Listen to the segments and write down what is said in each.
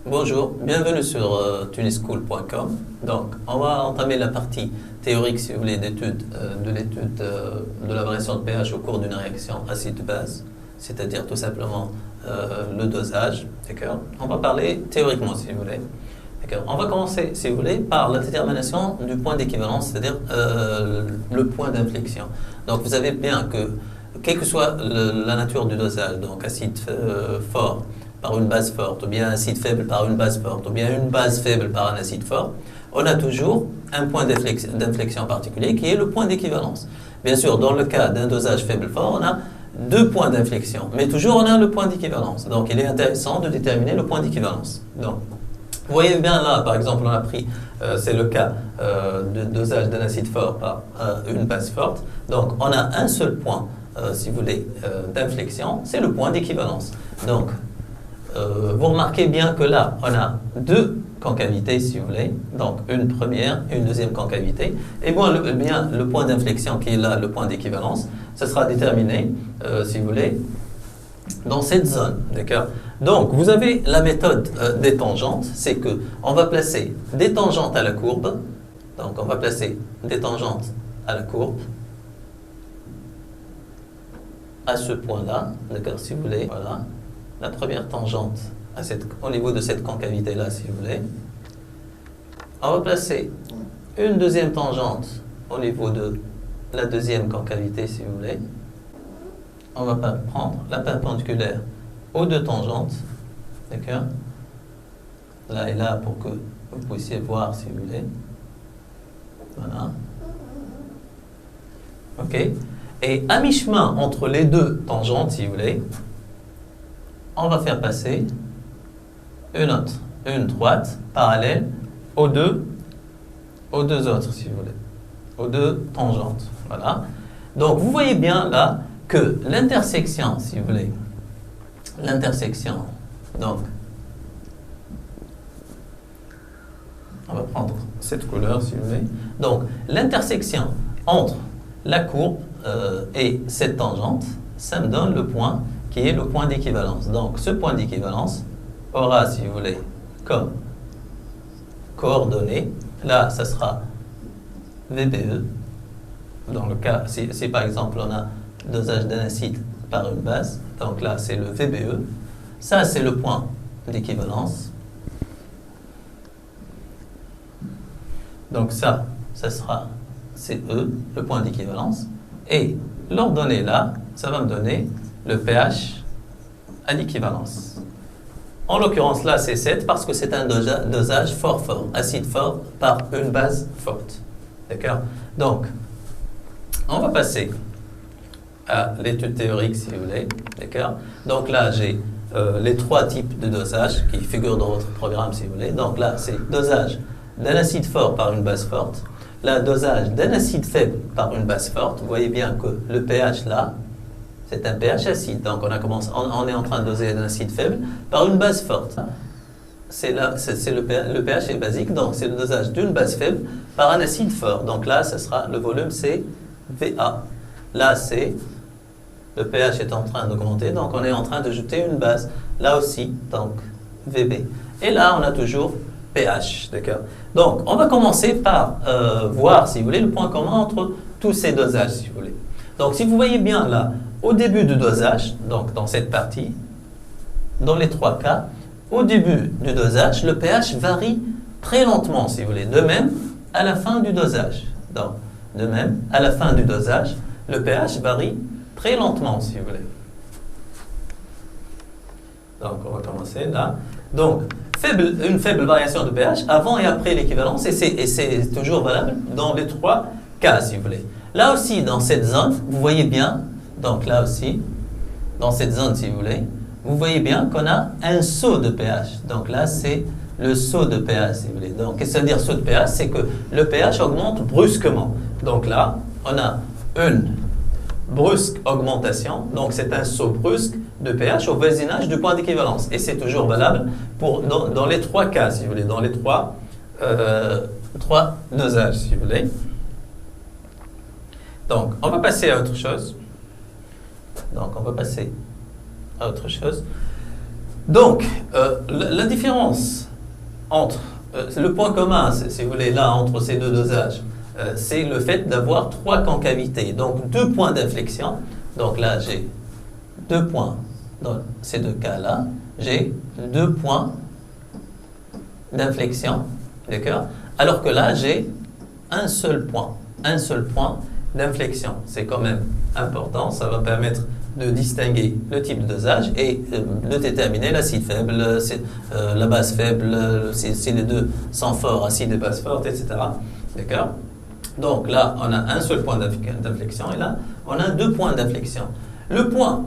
Bonjour, bienvenue sur tunischool.com. Donc, on va entamer la partie théorique, si vous voulez, d'étude de la variation de pH au cours d'une réaction acide-base, c'est-à-dire tout simplement le dosage. D'accord. On va parler théoriquement, si vous voulez. D'accord. On va commencer, si vous voulez, par la détermination du point d'équivalence, c'est-à-dire le point d'inflexion. Donc, vous savez bien que, quelle que soit la nature du dosage, donc acide fort par une base forte, ou bien acide faible par une base forte, ou bien une base faible par un acide fort, on a toujours un point d'inflexion particulier qui est le point d'équivalence. Bien sûr, dans le cas d'un dosage faible-fort, on a deux points d'inflexion, mais toujours on a le point d'équivalence. Donc, il est intéressant de déterminer le point d'équivalence. Donc, vous voyez bien là, par exemple, on a pris, c'est le cas de dosage d'un acide fort par une base forte. Donc, on a un seul point, si vous voulez, d'inflexion, c'est le point d'équivalence. Donc, vous remarquez bien que là, on a deux concavités, si vous voulez, donc une première et une deuxième concavité. Et bien, le point d'inflexion qui est là, le point d'équivalence, ce sera déterminé, si vous voulez, dans cette zone, d'accord? Donc, vous avez la méthode des tangentes, c'est que on va placer des tangentes à la courbe. Donc, on va placer des tangentes à la courbe à ce point-là, d'accord, si vous voulez, voilà. La première tangente au niveau de cette concavité-là, si vous voulez. On va placer une deuxième tangente au niveau de la deuxième concavité, si vous voulez. On va prendre la perpendiculaire aux deux tangentes, d'accord? Là et là, pour que vous puissiez voir, si vous voulez. Voilà. OK. Et à mi-chemin entre les deux tangentes, si vous voulez, on va faire passer une droite parallèle aux deux autres, si vous voulez, aux deux tangentes. Voilà. Donc, vous voyez bien là que l'intersection, si vous voulez, l'intersection, donc, on va prendre cette couleur, si vous voulez. Donc, l'intersection entre la courbe et cette tangente, ça me donne le point qui est le point d'équivalence. Donc, ce point d'équivalence aura, si vous voulez, comme coordonnée, là, ça sera VBE. Dans le cas, si par exemple, on a dosage d'un acide par une base, donc là, c'est le VBE. Ça, c'est le point d'équivalence. Donc ça sera CE, le point d'équivalence. Et l'ordonnée là, ça va me donner le pH à l'équivalence. En l'occurrence, là, c'est 7 parce que c'est un dosage fort, acide fort par une base forte. D'accord? Donc, on va passer à l'étude théorique, si vous voulez. D'accord? Donc là, j'ai les trois types de dosage qui figurent dans votre programme, si vous voulez. Donc là, c'est dosage d'un acide fort par une base forte. Là, dosage d'un acide faible par une base forte. Vous voyez bien que le pH, là, c'est un pH acide, donc on est en train de doser un acide faible par une base forte. Le pH est basique, donc c'est le dosage d'une base faible par un acide fort. Donc là, ce sera le volume, c'est VA. Là, le pH est en train d'augmenter, donc on est en train d'ajouter une base. Là aussi, donc VB. Et là, on a toujours pH, d'accord? Donc, on va commencer par voir, si vous voulez, le point commun entre tous ces dosages, si vous voulez. Donc, si vous voyez bien là, au début du dosage, donc dans cette partie, dans les trois cas, au début du dosage, le pH varie très lentement, si vous voulez. De même, à la fin du dosage. Donc, de même, à la fin du dosage, le pH varie très lentement, si vous voulez. Donc, on va commencer là. Donc, une faible variation de pH avant et après l'équivalence, et c'est toujours valable dans les trois cas, si vous voulez. Là aussi, dans cette zone, vous voyez bien, donc là aussi, dans cette zone, si vous voulez, vous voyez bien qu'on a un saut de pH. Donc là, c'est le saut de pH, si vous voulez. Donc, qu'est-ce que ça veut dire saut de pH? C'est que le pH augmente brusquement. Donc là, on a une brusque augmentation. Donc, c'est un saut brusque de pH au voisinage du point d'équivalence. Et c'est toujours valable dans les trois cas, si vous voulez, dans les trois dosages, si vous voulez. Donc, on va passer à autre chose. Donc, la différence entre, le point commun, si vous voulez, là, entre ces deux dosages, c'est le fait d'avoir trois concavités. Donc, deux points d'inflexion. Donc là, j'ai deux points. Dans ces deux cas-là, j'ai deux points d'inflexion. D'accord? Alors que là, j'ai un seul point d'inflexion. C'est quand même important. Ça va permettre de distinguer le type de dosage et de déterminer l'acide faible, la base faible, si les deux sont forts, acide et base forte, etc. D'accord? Donc là, on a un seul point d'inflexion et là, on a deux points d'inflexion. Le point,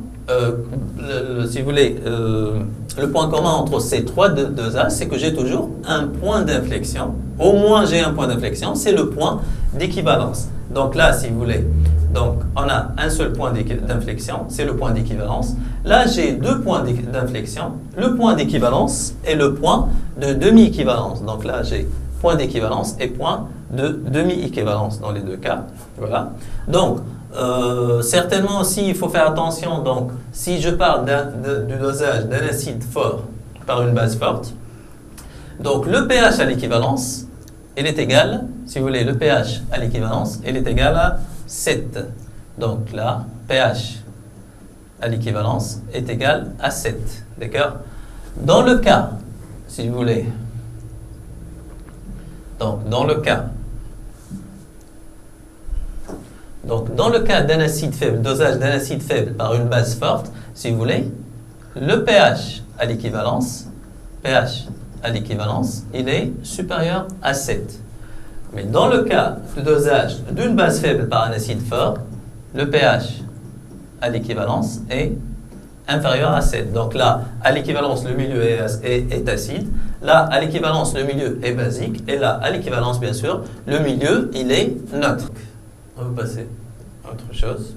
si vous voulez, le point commun entre ces trois dosages, c'est que j'ai toujours un point d'inflexion. Au moins, j'ai un point d'inflexion, c'est le point d'équivalence. Donc là, si vous voulez, donc on a un seul point d'inflexion, c'est le point d'équivalence. Là, j'ai deux points d'inflexion, le point d'équivalence et le point de demi-équivalence. Donc là, j'ai point d'équivalence et point de demi-équivalence dans les deux cas. Voilà. Donc, certainement aussi, il faut faire attention. Donc, si je parle du dosage d'un acide fort par une base forte, donc le pH à l'équivalence, il est égal, si vous voulez, le pH à l'équivalence, il est égal à 7. Donc là, pH à l'équivalence est égal à 7. D'accord? Dans le cas, si vous voulez, donc dans le cas d'un acide faible, dosage d'un acide faible par une base forte, si vous voulez, le pH à l'équivalence, il est supérieur à 7. Mais dans le cas de dosage d'une base faible par un acide fort, le pH à l'équivalence est inférieur à 7. Donc là, à l'équivalence, le milieu est acide. Là, à l'équivalence, le milieu est basique. Et là, à l'équivalence, bien sûr, le milieu, il est neutre. On va passer à autre chose.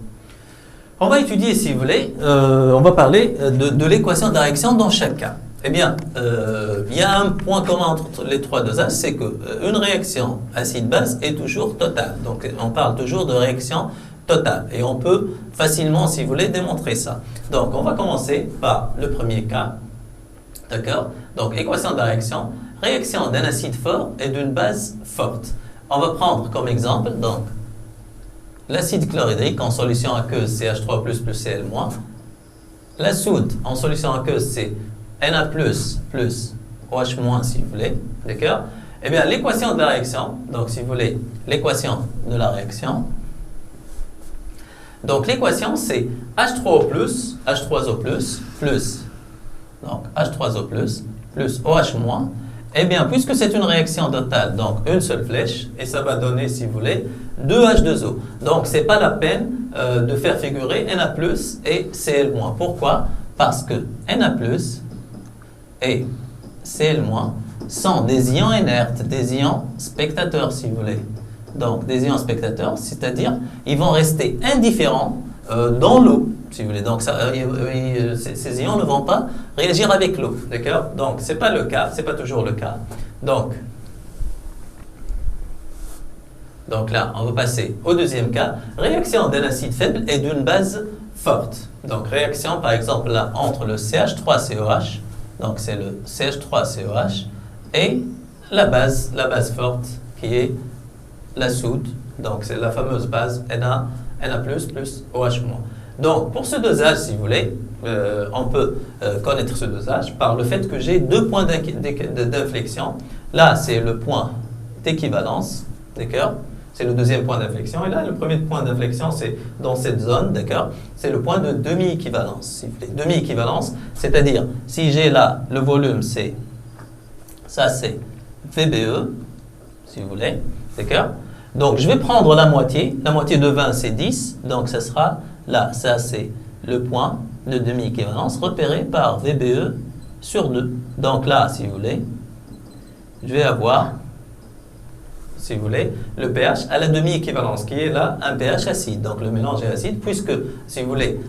On va étudier, si vous voulez, on va parler de l'équation de la réaction dans chaque cas. Eh bien, il y a un point commun entre les trois dosages, c'est qu'une réaction acide-base est toujours totale. Donc, on parle toujours de réaction totale. Et on peut facilement, si vous voulez, démontrer ça. Donc, on va commencer par le premier cas. D'accord? Donc, équation de la réaction. Réaction d'un acide fort et d'une base forte. On va prendre comme exemple, donc, l'acide chlorhydrique en solution aqueuse CH3+, plus Cl-. La soude en solution aqueuse, c'est Na+, plus OH-, si vous voulez. D'accord? Eh bien, l'équation de la réaction, donc si vous voulez, l'équation de la réaction. Donc, l'équation, c'est H3O+, H3O+, plus, donc H3O+, plus OH-. Eh bien, puisque c'est une réaction totale, donc une seule flèche, et ça va donner, si vous voulez, 2H2O. Donc, ce n'est pas la peine de faire figurer Na+, et Cl-. Pourquoi? Parce que Na+, et Cl- sont des ions inertes, des ions spectateurs, si vous voulez. Donc, des ions spectateurs, c'est-à-dire, ils vont rester indifférents dans l'eau, si vous voulez. Donc, ces ions ne vont pas réagir avec l'eau, d'accord? Donc, ce n'est pas le cas, ce n'est pas toujours le cas. Donc là, on va passer au deuxième cas. Réaction d'un acide faible et d'une base forte. Donc, réaction, par exemple, là, entre le CH3COH, donc c'est le CH3COH, et la base forte, qui est la soude. Donc, c'est la fameuse base Na+, plus OH-. Donc, pour ce dosage, si vous voulez, on peut connaître ce dosage par le fait que j'ai deux points d'inflexion. Là, c'est le point d'équivalence, d'accord? C'est le deuxième point d'inflexion. Et là, le premier point d'inflexion, c'est dans cette zone, d'accord? C'est le point de demi-équivalence, si vous voulez. Demi-équivalence, c'est-à-dire, si j'ai là, le volume, c'est VBE, si vous voulez, d'accord? Donc, je vais prendre la moitié de 20, c'est 10, donc ça sera là, ça c'est le point de demi-équivalence repéré par VBE sur 2. Donc là, si vous voulez, je vais avoir, si vous voulez, le pH à la demi-équivalence, qui est là un pH acide. Donc le mélange est acide, puisque, si vous voulez,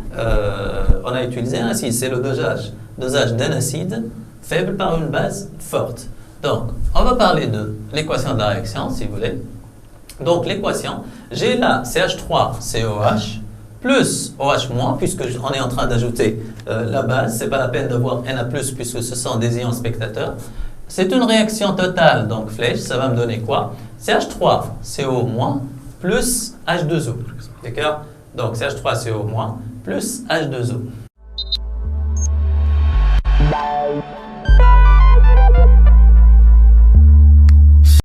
on a utilisé un acide, c'est le dosage d'un acide faible par une base forte. Donc, on va parler de l'équation de la réaction, si vous voulez. Donc l'équation, j'ai là CH3COH plus OH-, puisque on est en train d'ajouter la base. Ce n'est pas la peine d'avoir Na+, puisque ce sont des ions spectateurs. C'est une réaction totale, donc flèche, ça va me donner quoi? CH3CO- plus H2O. D'accord? Donc CH3CO- plus H2O.